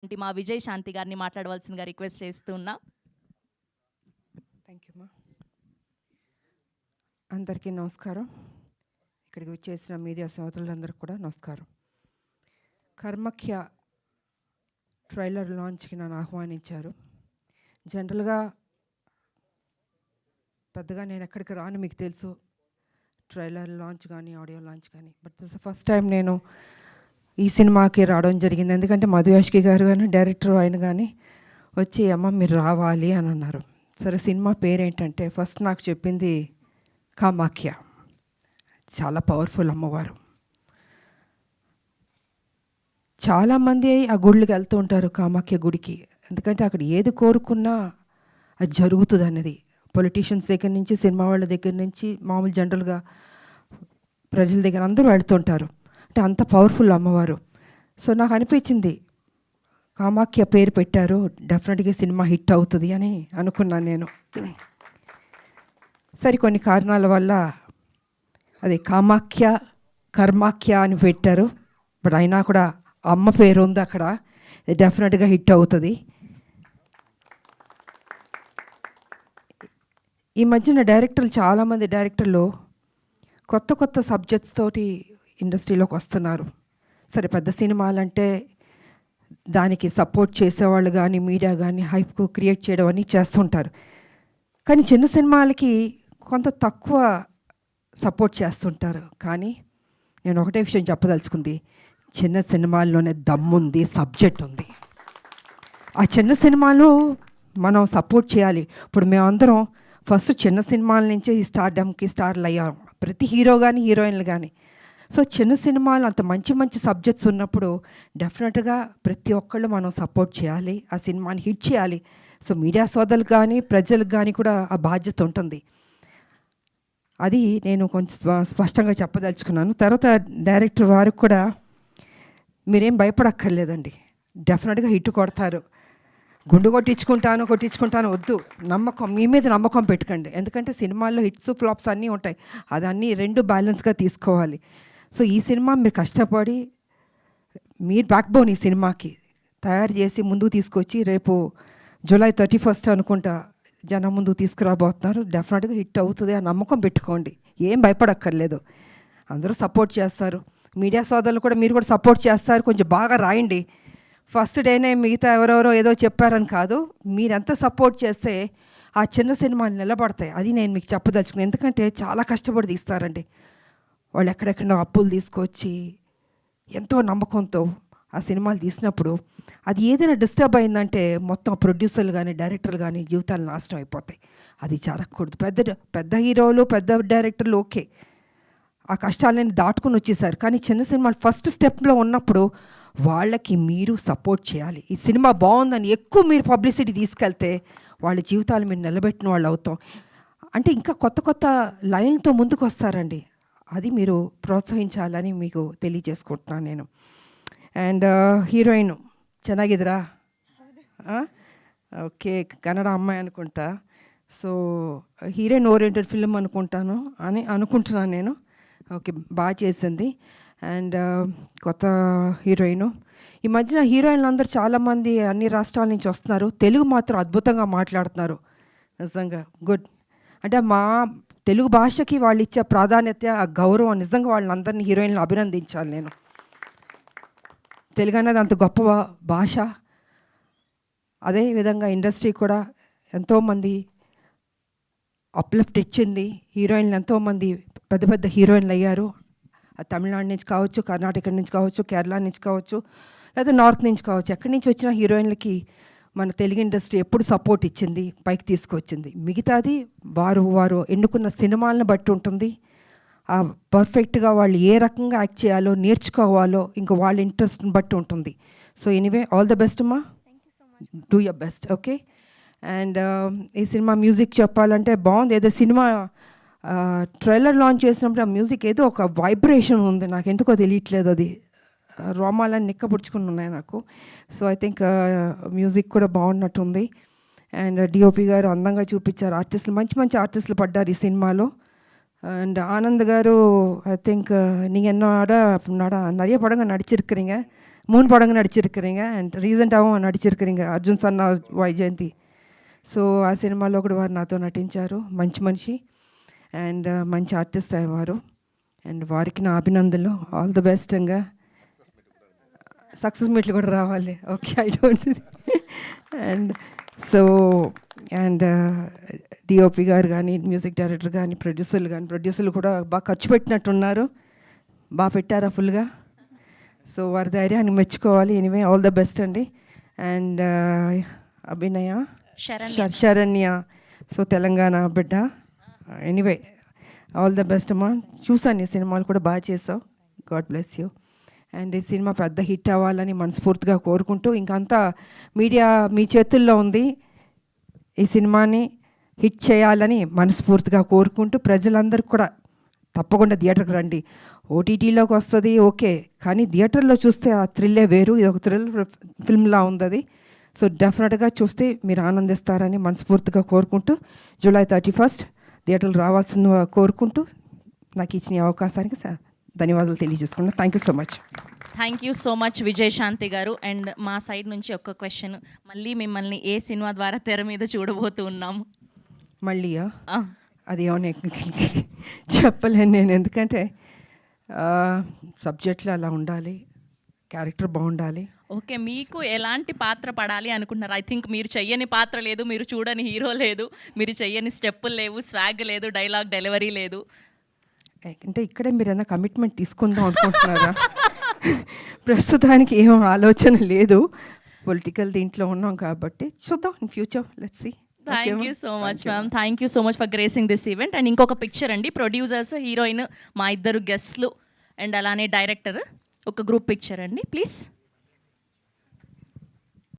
మా విజయ్ శాంతి గారిని మాట్లాడవలసిందిగా రిక్వెస్ట్ చేస్తున్నా. థ్యాంక్ యూ మా. అందరికీ నమస్కారం. ఇక్కడికి వచ్చేసిన మీడియా సోదరులందరికీ కూడా నమస్కారం. కర్మఖ్య ట్రైలర్ లాంచ్కి నన్ను ఆహ్వానించారు. జనరల్గా పెద్దగా నేను ఎక్కడికి రాను, మీకు తెలుసు, ట్రైలర్ లాంచ్ కానీ ఆడియో లాంచ్ కానీ. బట్ దిస్ ఫస్ట్ టైం నేను ఈ సినిమాకి రావడం జరిగింది. ఎందుకంటే మధు యాష్కి గారు కానీ డైరెక్టర్ ఆయన కానీ వచ్చి అమ్మ మీరు రావాలి అని అన్నారు. సరే సినిమా పేరేంటంటే ఫస్ట్ నాకు చెప్పింది కామాఖ్య, చాలా పవర్ఫుల్ అమ్మవారు. చాలామంది ఆ గుళ్ళకి వెళ్తూ ఉంటారు, కామాఖ్య గుడికి. ఎందుకంటే అక్కడ ఏది కోరుకున్నా అది జరుగుతుంది అనేది. పొలిటీషియన్స్ దగ్గర నుంచి, సినిమా వాళ్ళ దగ్గర నుంచి, మామూలు జనరల్గా ప్రజల దగ్గర అందరూ వెళ్తుంటారు. అంటే అంత పవర్ఫుల్ అమ్మవారు. సో నాకు అనిపించింది కామాఖ్య పేరు పెట్టారు, డెఫినెట్గా సినిమా హిట్ అవుతుంది అని అనుకున్నాను నేను. సరే కొన్ని కారణాల వల్ల అది కామాఖ్య కర్మాఖ్య అని పెట్టారు. బట్ అయినా కూడా అమ్మ పేరు ఉంది అక్కడ, డెఫినెట్గా హిట్ అవుతుంది. ఈ మధ్యన డైరెక్టర్లు, చాలామంది డైరెక్టర్లు కొత్త కొత్త సబ్జెక్ట్స్ తోటి ఇండస్ట్రీలోకి వస్తున్నారు. సరే పెద్ద సినిమాలంటే దానికి సపోర్ట్ చేసేవాళ్ళు కానీ మీడియా కానీ హైప్ క్రియేట్ చేయడం అని చేస్తుంటారు. కానీ చిన్న సినిమాలకి కొంత తక్కువ సపోర్ట్ చేస్తుంటారు. కానీ నేను ఒకటే విషయం చెప్పదలుచుకుంది, చిన్న సినిమాల్లోనే దమ్ముంది, సబ్జెక్ట్ ఉంది. ఆ చిన్న సినిమాలు మనం సపోర్ట్ చేయాలి. ఇప్పుడు మేమందరం ఫస్ట్ చిన్న సినిమాల నుంచే ఈ స్టార్డమ్కి స్టార్లు అయ్యాం, ప్రతి హీరో కానీ హీరోయిన్లు కానీ. సో చిన్న సినిమాలు అంత మంచి మంచి సబ్జెక్ట్స్ ఉన్నప్పుడు డెఫినెట్గా ప్రతి ఒక్కళ్ళు మనం సపోర్ట్ చేయాలి, ఆ సినిమాని హిట్ చేయాలి. సో మీడియా సోదరులకు కానీ ప్రజలకు కానీ కూడా ఆ బాధ్యత ఉంటుంది. అది నేను కొంచెం స్పష్టంగా చెప్పదలుచుకున్నాను. తర్వాత డైరెక్టర్ వారికి కూడా మీరేం భయపడక్కర్లేదండి, డెఫినెట్గా హిట్ కొడతారు. గుండు కొట్టించుకుంటాను వద్దు, నమ్మకం మీ మీద నమ్మకం పెట్టుకోండి. ఎందుకంటే సినిమాల్లో హిట్స్ ఫ్లాప్స్ అన్నీ ఉంటాయి, అదన్నీ రెండు బ్యాలెన్స్గా తీసుకోవాలి. సో ఈ సినిమా మీరు కష్టపడి, మీరు బ్యాక్ బోన్ ఈ సినిమాకి తయారు చేసి ముందుకు తీసుకొచ్చి రేపు జూలై 31 అనుకుంటా జనం ముందుకు తీసుకురాబోతున్నారు. డెఫినెట్గా హిట్ అవుతుంది, ఆ నమ్మకం పెట్టుకోండి, ఏం భయపడక్కర్లేదు. అందరూ సపోర్ట్ చేస్తారు, మీడియా సోదరులు కూడా మీరు కూడా సపోర్ట్ చేస్తారు. కొంచెం బాగా రాయండి. ఫస్ట్ డేనే మిగతా ఎవరెవరో ఏదో చెప్పారని కాదు, మీరెంత సపోర్ట్ చేస్తే ఆ చిన్న సినిమాలు నిలబడతాయి. అది నేను మీకు చెప్పదలుచుకున్నాను. ఎందుకంటే చాలా కష్టపడి తీస్తారండి వాళ్ళు, ఎక్కడెక్కడో అప్పులు తీసుకొచ్చి ఎంతో నమ్మకంతో ఆ సినిమాలు తీసినప్పుడు అది ఏదైనా డిస్టర్బ్ అయిందంటే మొత్తం ప్రొడ్యూసర్లు కానీ డైరెక్టర్లు కానీ జీవితాలు నాశనం అయిపోతాయి. అది జరగకూడదు. పెద్ద హీరోలు పెద్ద డైరెక్టర్లు ఓకే, ఆ కష్టాలని దాటుకుని వచ్చేసారు. కానీ చిన్న సినిమాలు ఫస్ట్ స్టెప్లో ఉన్నప్పుడు వాళ్ళకి మీరు సపోర్ట్ చేయాలి. ఈ సినిమా బాగుందని ఎక్కువ మీరు పబ్లిసిటీ తీసుకెళ్తే వాళ్ళ జీవితాలు మీరు నిలబెట్టిన వాళ్ళు అవుతాం. అంటే ఇంకా కొత్త కొత్త లైన్తో ముందుకు వస్తారండి, అది మీరు ప్రోత్సహించాలని మీకు తెలియజేసుకుంటున్నాను నేను. అండ్ హీరోయిన్ ಚೆನ್ನಾಗಿದ್ದೀರಾ? ఓకే, కన్నడ అమ్మాయి అనుకుంటా. సో హీరోయిన్ ఓరియంటెడ్ ఫిల్మ్ అనుకుంటున్నాను నేను. ఓకే, బాగా చేసింది. అండ్ కొత్త హీరోయిన్. ఈ మధ్యన హీరోయిన్లు అందరూ చాలామంది అన్ని రాష్ట్రాల నుంచి వస్తున్నారు, తెలుగు మాత్రం అద్భుతంగా మాట్లాడుతున్నారు. నిజంగా గుడ్. అంటే మా తెలుగు భాషకి వాళ్ళు ఇచ్చే ప్రాధాన్యత, ఆ గౌరవం, నిజంగా వాళ్ళందరినీ హీరోయిన్లు అభినందించాలి నేను. తెలుగు అనేది అంత గొప్ప భాష. అదేవిధంగా ఇండస్ట్రీ కూడా ఎంతోమంది అప్లిఫ్ట్ ఇచ్చింది. హీరోయిన్లు ఎంతోమంది పెద్ద పెద్ద హీరోయిన్లు అయ్యారు. తమిళనాడు నుంచి కావచ్చు, కర్ణాటక నుంచి కావచ్చు, కేరళ నుంచి కావచ్చు, లేదా నార్త్ నుంచి కావచ్చు, ఎక్కడి నుంచి వచ్చిన హీరోయిన్లకి మన తెలుగు ఇండస్ట్రీ ఎప్పుడు సపోర్ట్ ఇచ్చింది, పైకి తీసుకొచ్చింది. మిగతాది వారు ఎన్నుకున్న సినిమాలను బట్టి ఉంటుంది. పర్ఫెక్ట్గా వాళ్ళు ఏ రకంగా యాక్ట్ చేయాలో నేర్చుకోవాలో ఇంకా వాళ్ళ ఇంట్రెస్ట్ని బట్టి ఉంటుంది. So anyway, all the best అమ్మా, do your best. Okay. And ఈ సినిమా మ్యూజిక్ చెప్పాలంటే బాగుంది. ఏదో సినిమా ట్రైలర్ లాంచ్ చేసినప్పుడు ఆ మ్యూజిక్ ఏదో ఒక వైబ్రేషన్ ఉంది, నాకు ఎందుకో తెలియట్లేదు, అది రోమాలని నిక్కపుడుచుకుని ఉన్నాయి నాకు. సో ఐ థింక్ మ్యూజిక్ కూడా బాగున్నట్టుంది. అండ్ డిఓపి గారు అందంగా చూపించారు, ఆర్టిస్టులు మంచి మంచి ఆర్టిస్టులు పడ్డారు ఈ సినిమాలో. అండ్ ஆனந்த் గారు ஐ திங்க் நீங்கள் என்னோட நிறைய படங்கள் நடிச்சிருக்கிறீங்க, மூணு படங்க நடிச்சிருக்கிறீங்க అండ్ రీసెంట్గా నడిచిరుக்கிறீங்க అర్జున్ సన్న వైజయంతి. సో ఆ సినిమాలో కూడా వారు నాతో నటించారు. మంచి మనిషి అండ్ మంచి ఆర్టిస్ట్ అయ్యేవారు. అండ్ వారికి నా అభినందనలు. All the best. ఇంకా సక్సెస్ మీట్లు కూడా రావాలి. Okay, I don't and so and DOP గారు కానీ, మ్యూజిక్ డైరెక్టర్ కానీ, ప్రొడ్యూసర్లు కూడా బాగా ఖర్చు పెట్టినట్టున్నారు. బాగా పెట్టారా ఫుల్గా? సో వారి ధైర్యాన్ని మెచ్చుకోవాలి. ఎనీవే ఆల్ ద బెస్ట్ అండి. అండ్ అభినయ శరణ్య, సో తెలంగాణ బిడ్డ. ఎనీవే ఆల్ ద బెస్ట్ అమ్మా. చూసాను ఈ సినిమాలు కూడా బాగా చేసావు. God bless you. అండ్ ఈ సినిమా పెద్ద హిట్ అవ్వాలని మనస్ఫూర్తిగా కోరుకుంటూ, ఇంకంతా మీడియా మీ చేతుల్లో ఉంది. ఈ సినిమాని హిట్ చేయాలని మనస్ఫూర్తిగా కోరుకుంటూ, ప్రజలందరికీ కూడా తప్పకుండా థియేటర్కి రండి. ఓటీటీలోకి వస్తుంది ఓకే, కానీ థియేటర్లో చూస్తే ఆ థ్రిల్లే వేరు. ఇది ఒక థ్రిల్ ఫిల్మ్లా ఉంది అది. సో డెఫినెట్గా చూస్తే మీరు ఆనందిస్తారని మనస్ఫూర్తిగా కోరుకుంటూ, జూలై 31 థియేటర్లు రావాల్సిన కోరుకుంటూ, నాకు ఇచ్చిన ఈ అవకాశానికి ధన్యవాదాలు తెలియజేసుకున్నాను. Thank you so much. Thank you so much Vijayashanti గారు. అండ్ మా సైడ్ నుంచి ఒక క్వశ్చన్, మళ్ళీ మిమ్మల్ని ఏ సినిమా ద్వారా తెర మీద చూడబోతూ ఉన్నాము? మళ్ళీయా? అది ఏమన్నా చెప్పలేను నేను, ఎందుకంటే సబ్జెక్ట్లో అలా ఉండాలి, క్యారెక్టర్ బాగుండాలి. ఓకే, మీకు ఎలాంటి పాత్ర పడాలి అనుకుంటున్నారు? ఐ థింక్ మీరు చెయ్యని పాత్ర లేదు, మీరు చూడని హీరో లేదు, మీరు చెయ్యని స్టెప్పులు లేవు, స్వాగ్ లేదు, డైలాగ్ డెలివరీ లేదు. అంటే ఇక్కడే మీరు ఏమైనా కమిట్మెంట్ తీసుకుందాం అనుకుంటున్నారా? ప్రస్తుతానికి ఏం ఆలోచన లేదు. పొలిటికల్ దీంట్లో ఉన్నాం కాబట్టి చూద్దాం in future. Let's see. Thank you so much ma'am. Thank you so much for gracing this event. And ఇంకొక పిక్చర్ అండి, ప్రొడ్యూసర్స్, హీరోయిన్, మా ఇద్దరు గెస్ట్లు అండ్ అలానే డైరెక్టర్, ఒక గ్రూప్ పిక్చర్ అండి ప్లీజ్.